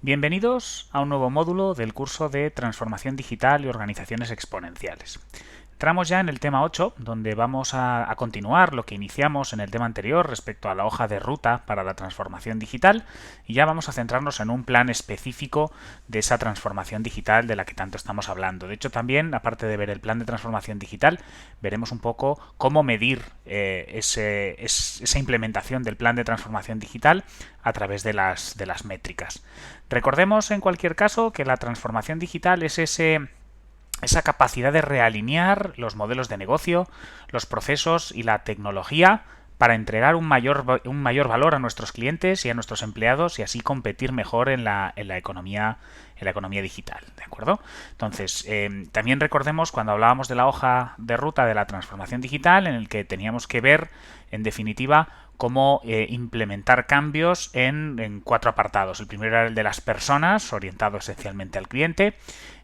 Bienvenidos a un nuevo módulo del curso de Transformación Digital y Organizaciones Exponenciales. Entramos ya en el tema 8, donde vamos a continuar lo que iniciamos en el tema anterior respecto a la hoja de ruta para la transformación digital, y ya vamos a centrarnos en un plan específico de esa transformación digital de la que tanto estamos hablando. De hecho, también, aparte de ver el plan de transformación digital, veremos un poco cómo medir esa implementación del plan de transformación digital a través de las métricas. Recordemos en cualquier caso que la transformación digital es esa capacidad de realinear los modelos de negocio, los procesos y la tecnología para entregar un mayor valor a nuestros clientes y a nuestros empleados y así competir mejor en la economía digital, ¿de acuerdo? Entonces, también recordemos cuando hablábamos de la hoja de ruta de la transformación digital, en el que teníamos que ver, en definitiva, cómo implementar cambios en 4 apartados. El primero era el de las personas, orientado esencialmente al cliente,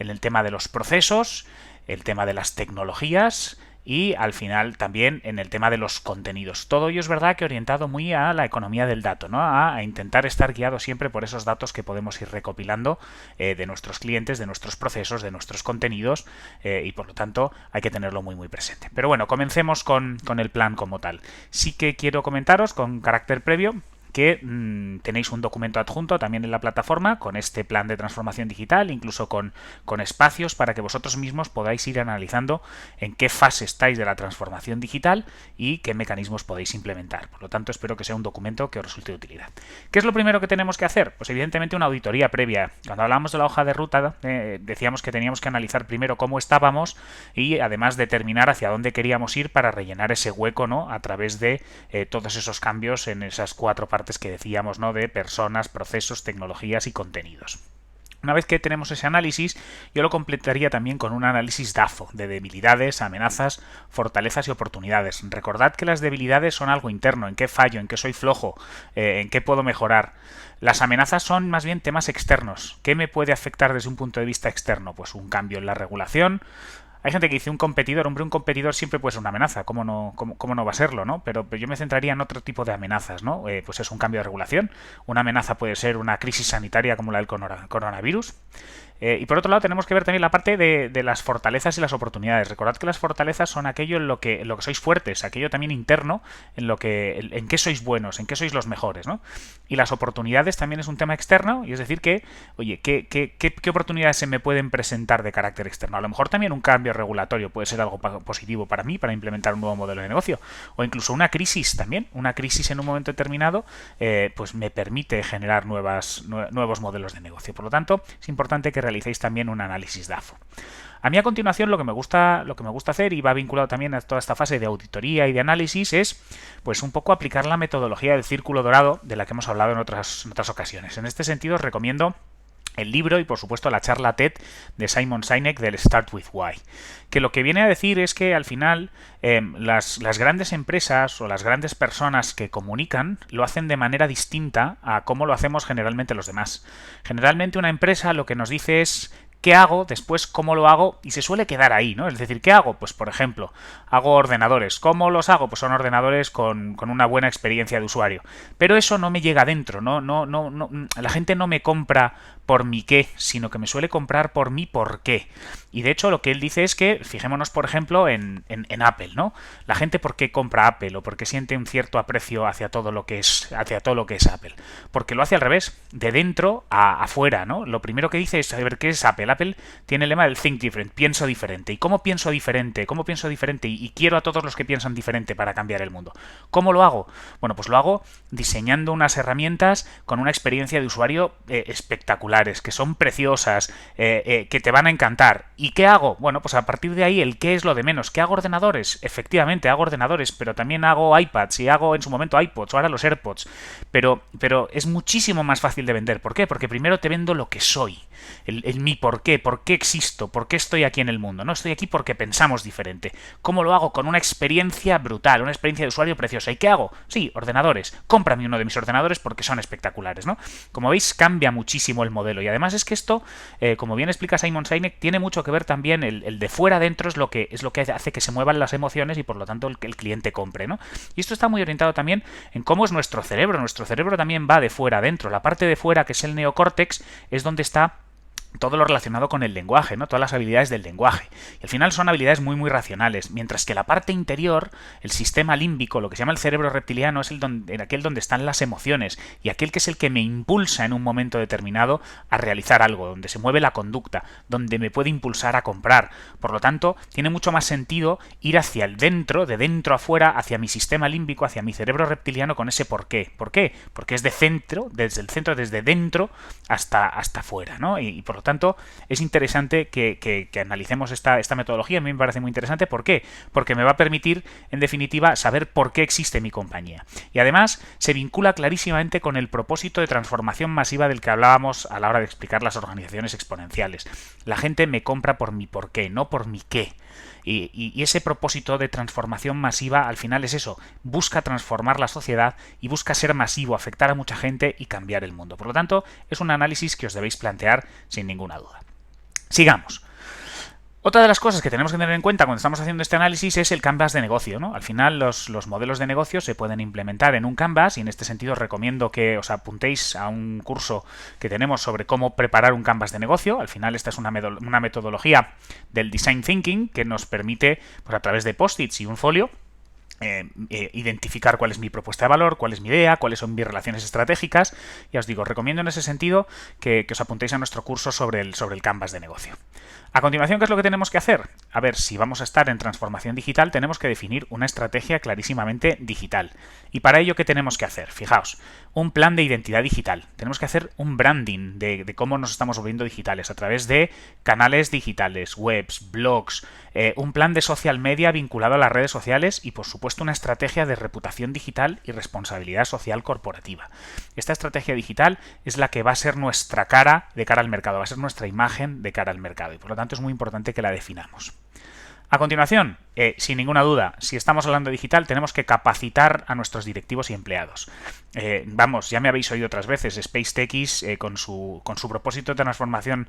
en el tema de los procesos, el tema de las tecnologías y al final también en el tema de los contenidos. Todo ello es verdad que orientado muy a la economía del dato, ¿no? A intentar estar guiado siempre por esos datos que podemos ir recopilando de nuestros clientes, de nuestros procesos, de nuestros contenidos y por lo tanto hay que tenerlo muy presente. Pero bueno, comencemos con el plan como tal. Sí que quiero comentaros con carácter previo que tenéis un documento adjunto también en la plataforma con este plan de transformación digital, incluso con espacios para que vosotros mismos podáis ir analizando en qué fase estáis de la transformación digital y qué mecanismos podéis implementar. Por lo tanto, espero que sea un documento que os resulte de utilidad. ¿Qué es lo primero que tenemos que hacer? Pues evidentemente una auditoría previa. Cuando hablábamos de la hoja de ruta, decíamos que teníamos que analizar primero cómo estábamos y además determinar hacia dónde queríamos ir para rellenar ese hueco, ¿no? A través de todos esos cambios en esas 4 partes que decíamos, ¿no? De personas, procesos, tecnologías y contenidos. Una vez que tenemos ese análisis, yo lo completaría también con un análisis DAFO, de debilidades, amenazas, fortalezas y oportunidades. Recordad que las debilidades son algo interno, en qué fallo, en qué soy flojo, en qué puedo mejorar. Las amenazas son más bien temas externos. ¿Qué me puede afectar desde un punto de vista externo? Pues un cambio en la regulación. Hay gente que dice un competidor, hombre, un competidor siempre puede ser una amenaza, ¿cómo no va a serlo, ¿no? Pero yo me centraría en otro tipo de amenazas, ¿no? Pues es un cambio de regulación, una amenaza puede ser una crisis sanitaria como la del coronavirus. Y por otro lado tenemos que ver también la parte de las fortalezas y las oportunidades. Recordad que las fortalezas son aquello en lo que sois fuertes, aquello también interno, en qué sois buenos, en qué sois los mejores, ¿no? Y las oportunidades también es un tema externo, y es decir que, oye, ¿qué oportunidades se me pueden presentar de carácter externo? A lo mejor también un cambio regulatorio puede ser algo positivo para mí, para implementar un nuevo modelo de negocio, o incluso una crisis también, una crisis en un momento determinado, pues me permite generar nuevos modelos de negocio. Por lo tanto, es importante que realicéis también un análisis DAFO. A mí a continuación lo que me gusta hacer, y va vinculado también a toda esta fase de auditoría y de análisis, es pues un poco aplicar la metodología del círculo dorado de la que hemos hablado en otras ocasiones. En este sentido os recomiendo el libro y por supuesto la charla TED de Simon Sinek del Start with Why, que lo que viene a decir es que al final las grandes empresas o las grandes personas que comunican lo hacen de manera distinta a cómo lo hacemos generalmente los demás. Generalmente una empresa lo que nos dice es qué hago, después cómo lo hago, y se suele quedar ahí, ¿no? Es decir, ¿qué hago? Pues, por ejemplo, hago ordenadores. ¿Cómo los hago? Pues son ordenadores con una buena experiencia de usuario. Pero eso no me llega adentro, no, la gente no me compra por mi qué, sino que me suele comprar por mi por qué. Y de hecho lo que él dice es que, fijémonos por ejemplo en Apple, ¿no? La gente por qué compra Apple o por qué siente un cierto aprecio hacia todo lo que es Apple. Porque lo hace al revés, de dentro a afuera, ¿no? Lo primero que dice es saber qué es Apple. Apple tiene el lema del Think Different, pienso diferente. ¿Y cómo pienso diferente? ¿Cómo pienso diferente? Y quiero a todos los que piensan diferente para cambiar el mundo. ¿Cómo lo hago? Bueno, pues lo hago diseñando unas herramientas con una experiencia de usuario espectacular, que son preciosas, que te van a encantar. ¿Y qué hago? Bueno, pues a partir de ahí el qué es lo de menos. ¿Qué hago ordenadores? Efectivamente, hago ordenadores, pero también hago iPads y hago en su momento iPods o ahora los AirPods. Pero es muchísimo más fácil de vender. ¿Por qué? Porque primero te vendo lo que soy. el mi por qué existo, por qué estoy aquí en el mundo. No estoy aquí porque pensamos diferente. ¿Cómo lo hago? Con una experiencia brutal, una experiencia de usuario preciosa. ¿Y qué hago? Sí, ordenadores. Cómprame uno de mis ordenadores porque son espectaculares, ¿no? Como veis, cambia muchísimo el modelo. Y además es que esto, como bien explica Simon Sinek, tiene mucho que ver también el de fuera adentro es lo que hace que se muevan las emociones y por lo tanto el cliente compre, ¿no? Y esto está muy orientado también en cómo es nuestro cerebro. Nuestro cerebro también va de fuera adentro. La parte de fuera, que es el neocórtex, es donde está todo lo relacionado con el lenguaje, ¿no? Todas las habilidades del lenguaje. Y al final son habilidades muy muy racionales, mientras que la parte interior, el sistema límbico, lo que se llama el cerebro reptiliano, es aquel donde están las emociones y aquel que es el que me impulsa en un momento determinado a realizar algo, donde se mueve la conducta, donde me puede impulsar a comprar. Por lo tanto, tiene mucho más sentido ir hacia el dentro, de dentro a fuera, hacia mi sistema límbico, hacia mi cerebro reptiliano con ese por qué. ¿Por qué? Porque es desde dentro hasta fuera, ¿no? Y por lo tanto, es interesante que analicemos esta metodología. A mí me parece muy interesante. ¿Por qué? Porque me va a permitir, en definitiva, saber por qué existe mi compañía. Y además, se vincula clarísimamente con el propósito de transformación masiva del que hablábamos a la hora de explicar las organizaciones exponenciales. La gente me compra por mi por qué, no por mi qué. Y ese propósito de transformación masiva al final es eso, busca transformar la sociedad y busca ser masivo, afectar a mucha gente y cambiar el mundo. Por lo tanto, es un análisis que os debéis plantear sin ninguna duda. Sigamos. Otra de las cosas que tenemos que tener en cuenta cuando estamos haciendo este análisis es el canvas de negocio, ¿no? Al final los modelos de negocio se pueden implementar en un canvas y en este sentido os recomiendo que os apuntéis a un curso que tenemos sobre cómo preparar un canvas de negocio. Al final esta es una metodología del design thinking que nos permite, pues a través de post-its y un folio, identificar cuál es mi propuesta de valor, cuál es mi idea, cuáles son mis relaciones estratégicas. Ya os digo, os recomiendo en ese sentido que os apuntéis a nuestro curso sobre el canvas de negocio. A continuación, ¿qué es lo que tenemos que hacer? A ver, si vamos a estar en transformación digital, tenemos que definir una estrategia clarísimamente digital. Y para ello, ¿qué tenemos que hacer? Fijaos, un plan de identidad digital. Tenemos que hacer un branding de cómo nos estamos volviendo digitales a través de canales digitales, webs, blogs, un plan de social media vinculado a las redes sociales y, por supuesto, una estrategia de reputación digital y responsabilidad social corporativa. Esta estrategia digital es la que va a ser nuestra cara de cara al mercado, va a ser nuestra imagen de cara al mercado y por lo tanto es muy importante que la definamos. A continuación, sin ninguna duda, si estamos hablando de digital, tenemos que capacitar a nuestros directivos y empleados. Vamos, ya me habéis oído otras veces, SpaceX con su propósito de transformación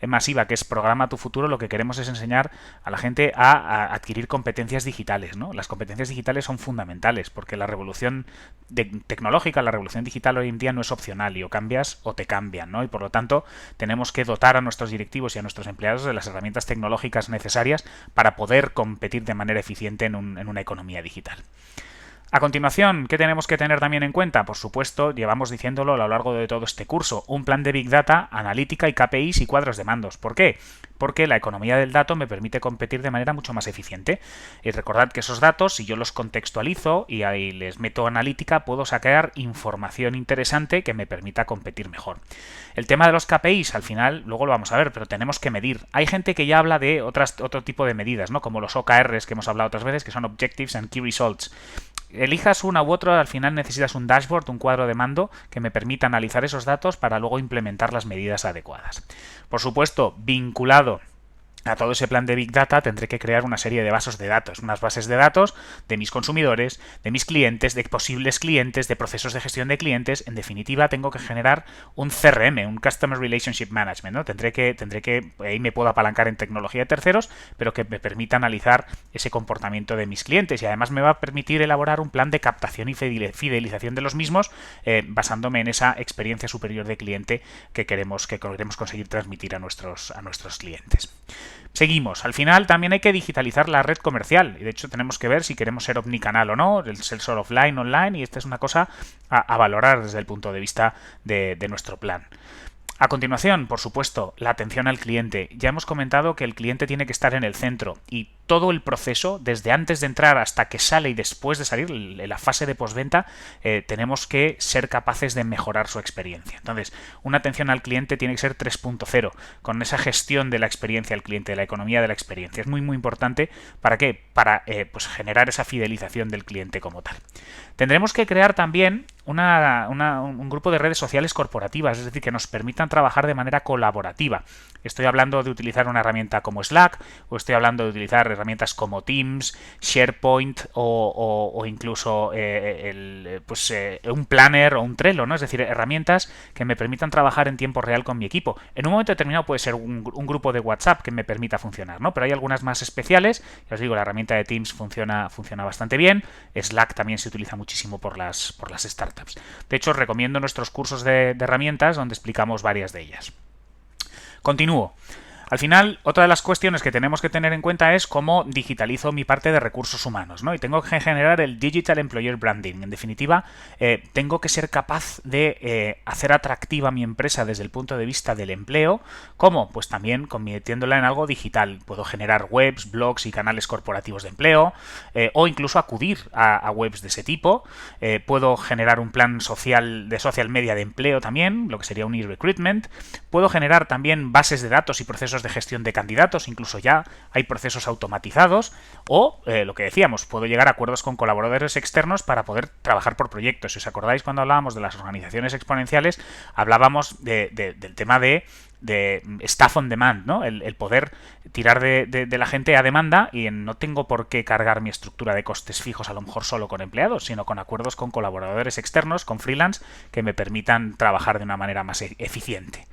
masiva, que es Programa tu futuro, lo que queremos es enseñar a la gente a adquirir competencias digitales, ¿no? Las competencias digitales son fundamentales, porque la revolución tecnológica, la revolución digital hoy en día no es opcional y o cambias o te cambian, ¿no? Y por lo tanto, tenemos que dotar a nuestros directivos y a nuestros empleados de las herramientas tecnológicas necesarias para poder competir de manera eficiente en una economía digital. A continuación, ¿qué tenemos que tener también en cuenta? Por supuesto, llevamos diciéndolo a lo largo de todo este curso, un plan de Big Data, analítica y KPIs y cuadros de mandos. ¿Por qué? Porque la economía del dato me permite competir de manera mucho más eficiente. Y recordad que esos datos, si yo los contextualizo y ahí les meto analítica, puedo sacar información interesante que me permita competir mejor. El tema de los KPIs, al final, luego lo vamos a ver, pero tenemos que medir. Hay gente que ya habla de otro tipo de medidas, ¿no? Como los OKRs que hemos hablado otras veces, que son Objectives and Key Results. Elijas una u otra, al final necesitas un dashboard, un cuadro de mando que me permita analizar esos datos para luego implementar las medidas adecuadas. Por supuesto, vinculado a todo ese plan de Big Data tendré que crear una serie de bases de datos, unas bases de datos de mis consumidores, de mis clientes, de posibles clientes, de procesos de gestión de clientes. En definitiva, tengo que generar un CRM, un Customer Relationship Management, ¿no? Tendré que ahí me puedo apalancar en tecnología de terceros, pero que me permita analizar ese comportamiento de mis clientes y además me va a permitir elaborar un plan de captación y fidelización de los mismos, basándome en esa experiencia superior de cliente que queremos conseguir transmitir a nuestros clientes. Seguimos. Al final también hay que digitalizar la red comercial y de hecho tenemos que ver si queremos ser omnicanal o no, el ser offline, online, y esta es una cosa a valorar desde el punto de vista de nuestro plan. A continuación, por supuesto, la atención al cliente. Ya hemos comentado que el cliente tiene que estar en el centro y todo el proceso, desde antes de entrar hasta que sale y después de salir, en la fase de postventa, tenemos que ser capaces de mejorar su experiencia. Entonces, una atención al cliente tiene que ser 3.0, con esa gestión de la experiencia del cliente, de la economía de la experiencia. Es muy, muy importante. ¿Para qué? Para pues generar esa fidelización del cliente como tal. Tendremos que crear también un grupo de redes sociales corporativas, es decir, que nos permitan trabajar de manera colaborativa. Estoy hablando de utilizar una herramienta como Slack, o estoy hablando de utilizar herramientas como Teams, SharePoint o incluso un Planner o un Trello, ¿no? Es decir, herramientas que me permitan trabajar en tiempo real con mi equipo. En un momento determinado puede ser un grupo de WhatsApp que me permita funcionar, ¿no? Pero hay algunas más especiales. Ya os digo, la herramienta de Teams funciona bastante bien. Slack también se utiliza muchísimo por las startups. De hecho, os recomiendo nuestros cursos de herramientas donde explicamos varias de ellas. Continúo. Al final, otra de las cuestiones que tenemos que tener en cuenta es cómo digitalizo mi parte de recursos humanos, ¿no? Y tengo que generar el Digital Employer Branding. En definitiva, tengo que ser capaz de hacer atractiva mi empresa desde el punto de vista del empleo. ¿Cómo? Pues también convirtiéndola en algo digital. Puedo generar webs, blogs y canales corporativos de empleo, o incluso acudir a webs de ese tipo. Puedo generar un plan de social media de empleo también, lo que sería un e-recruitment. Puedo generar también bases de datos y procesos de gestión de candidatos, incluso ya hay procesos automatizados, o lo que decíamos, puedo llegar a acuerdos con colaboradores externos para poder trabajar por proyectos. Si os acordáis, cuando hablábamos de las organizaciones exponenciales, hablábamos del tema de staff on demand, ¿no? El poder tirar de la gente a demanda y no tengo por qué cargar mi estructura de costes fijos a lo mejor solo con empleados, sino con acuerdos con colaboradores externos, con freelance, que me permitan trabajar de una manera más eficiente.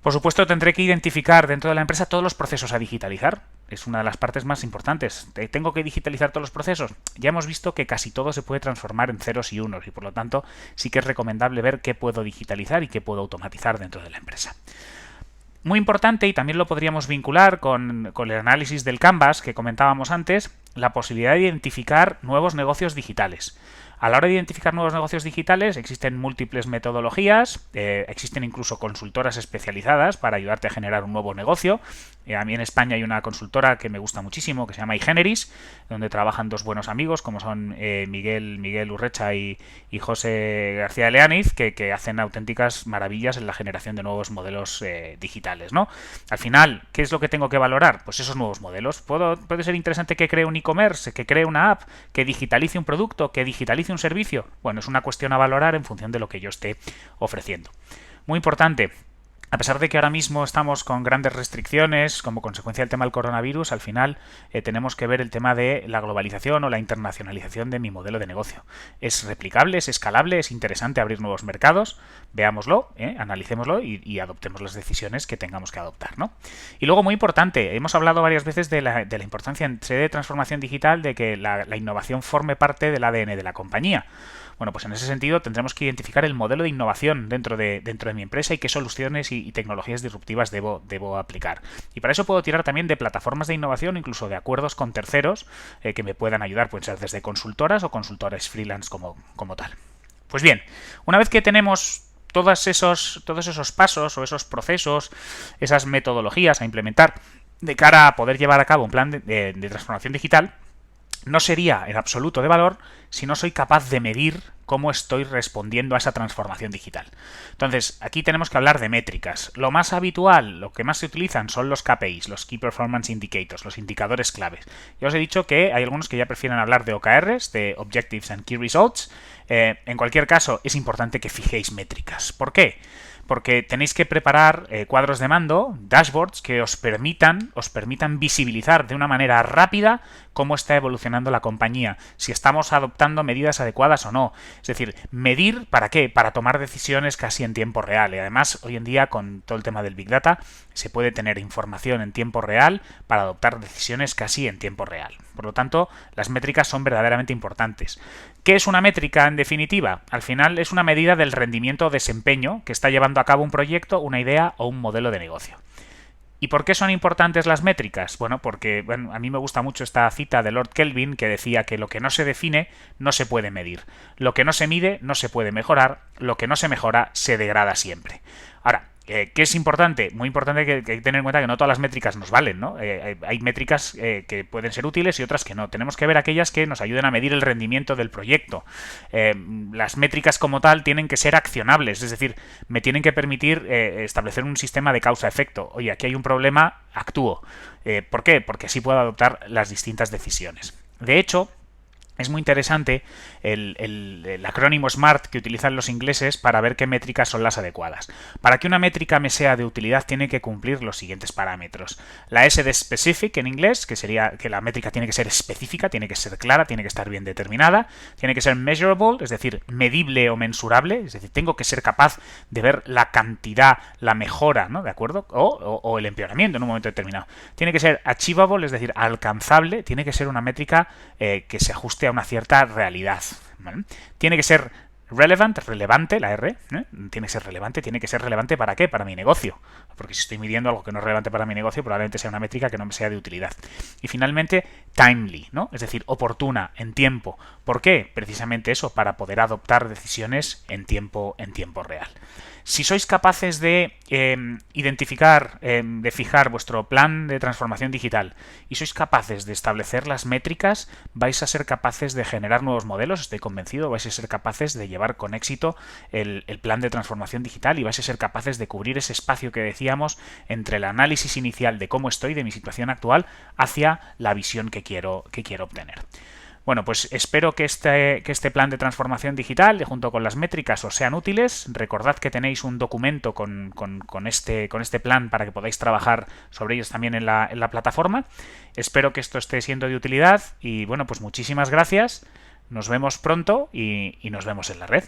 Por supuesto, tendré que identificar dentro de la empresa todos los procesos a digitalizar. Es una de las partes más importantes. ¿Tengo que digitalizar todos los procesos? Ya hemos visto que casi todo se puede transformar en ceros y unos y por lo tanto sí que es recomendable ver qué puedo digitalizar y qué puedo automatizar dentro de la empresa. Muy importante, y también lo podríamos vincular con el análisis del Canvas que comentábamos antes, la posibilidad de identificar nuevos negocios digitales. A la hora de identificar nuevos negocios digitales existen múltiples metodologías, existen incluso consultoras especializadas para ayudarte a generar un nuevo negocio. A mí en España hay una consultora que me gusta muchísimo que se llama iGeneris, donde trabajan dos buenos amigos como son Miguel Urrecha y José García Leániz, que hacen auténticas maravillas en la generación de nuevos modelos digitales, ¿no? Al final, ¿qué es lo que tengo que valorar? Pues esos nuevos modelos. Puede ser interesante que cree un e-commerce, que cree una app, que digitalice un producto, que digitalice un servicio. Bueno, es una cuestión a valorar en función de lo que yo esté ofreciendo. Muy importante. A pesar de que ahora mismo estamos con grandes restricciones como consecuencia del tema del coronavirus, al final tenemos que ver el tema de la globalización o la internacionalización de mi modelo de negocio. ¿Es replicable? ¿Es escalable? ¿Es interesante abrir nuevos mercados? Veámoslo, analicémoslo y adoptemos las decisiones que tengamos que adoptar, ¿no? Y luego, muy importante, hemos hablado varias veces de la importancia en sede de transformación digital de que la innovación forme parte del ADN de la compañía. Bueno, pues en ese sentido tendremos que identificar el modelo de innovación dentro de mi empresa y qué soluciones y tecnologías disruptivas debo aplicar. Y para eso puedo tirar también de plataformas de innovación, incluso de acuerdos con terceros que me puedan ayudar, pueden ser desde consultoras o consultores freelance como tal. Pues bien, una vez que tenemos todos esos pasos o esos procesos, esas metodologías a implementar de cara a poder llevar a cabo un plan de transformación digital, no sería en absoluto de valor si no soy capaz de medir cómo estoy respondiendo a esa transformación digital. Entonces, aquí tenemos que hablar de métricas. Lo más habitual, lo que más se utilizan son los KPIs, los Key Performance Indicators, los indicadores claves. Ya os he dicho que hay algunos que ya prefieren hablar de OKRs, de Objectives and Key Results. En cualquier caso, es importante que fijéis métricas. ¿Por qué? Porque tenéis que preparar cuadros de mando, dashboards, que os permitan visibilizar de una manera rápida cómo está evolucionando la compañía, si estamos adoptando medidas adecuadas o no. Es decir, medir, ¿para qué? Para tomar decisiones casi en tiempo real. Y además, hoy en día, con todo el tema del Big Data, se puede tener información en tiempo real para adoptar decisiones casi en tiempo real. Por lo tanto, las métricas son verdaderamente importantes. ¿Qué es una métrica, en definitiva? Al final es una medida del rendimiento o desempeño que está llevando a cabo un proyecto, una idea o un modelo de negocio. ¿Y por qué son importantes las métricas? Bueno, porque a mí me gusta mucho esta cita de Lord Kelvin que decía que lo que no se define no se puede medir. Lo que no se mide no se puede mejorar. Lo que no se mejora se degrada siempre. Ahora, ¿Qué es importante? Muy importante que hay que tener en cuenta que no todas las métricas nos valen, ¿no? Hay métricas que pueden ser útiles y otras que no. Tenemos que ver aquellas que nos ayuden a medir el rendimiento del proyecto. Las métricas como tal tienen que ser accionables, es decir, me tienen que permitir establecer un sistema de causa-efecto. Oye, aquí hay un problema, actúo. ¿Por qué? Porque así puedo adoptar las distintas decisiones. De hecho, es muy interesante el acrónimo SMART que utilizan los ingleses para ver qué métricas son las adecuadas. Para que una métrica me sea de utilidad tiene que cumplir los siguientes parámetros. La S de specific en inglés, que sería que la métrica tiene que ser específica, tiene que ser clara, tiene que estar bien determinada, tiene que ser measurable, es decir, medible o mensurable, es decir, tengo que ser capaz de ver la cantidad, la mejora, ¿no? ¿De acuerdo? O el empeoramiento en un momento determinado. Tiene que ser achievable, es decir, alcanzable, tiene que ser una métrica que se ajuste a una cierta realidad, ¿vale? Tiene que ser relevante, la R, tiene que ser relevante ¿para qué? Para mi negocio, porque si estoy midiendo algo que no es relevante para mi negocio, probablemente sea una métrica que no me sea de utilidad. Y finalmente, timely, ¿no? Es decir, oportuna, en tiempo. ¿Por qué? Precisamente eso, para poder adoptar decisiones en tiempo real. Si sois capaces de identificar, de fijar vuestro plan de transformación digital y sois capaces de establecer las métricas, vais a ser capaces de generar nuevos modelos, estoy convencido, vais a ser capaces de llevar con éxito el plan de transformación digital y vais a ser capaces de cubrir ese espacio que decíamos entre el análisis inicial de cómo estoy, de mi situación actual, hacia la visión que quiero obtener. Bueno, pues espero que este plan de transformación digital, junto con las métricas, os sean útiles. Recordad que tenéis un documento con este plan para que podáis trabajar sobre ellos también en la plataforma. Espero que esto esté siendo de utilidad y bueno, pues muchísimas gracias. Nos vemos pronto y nos vemos en la red.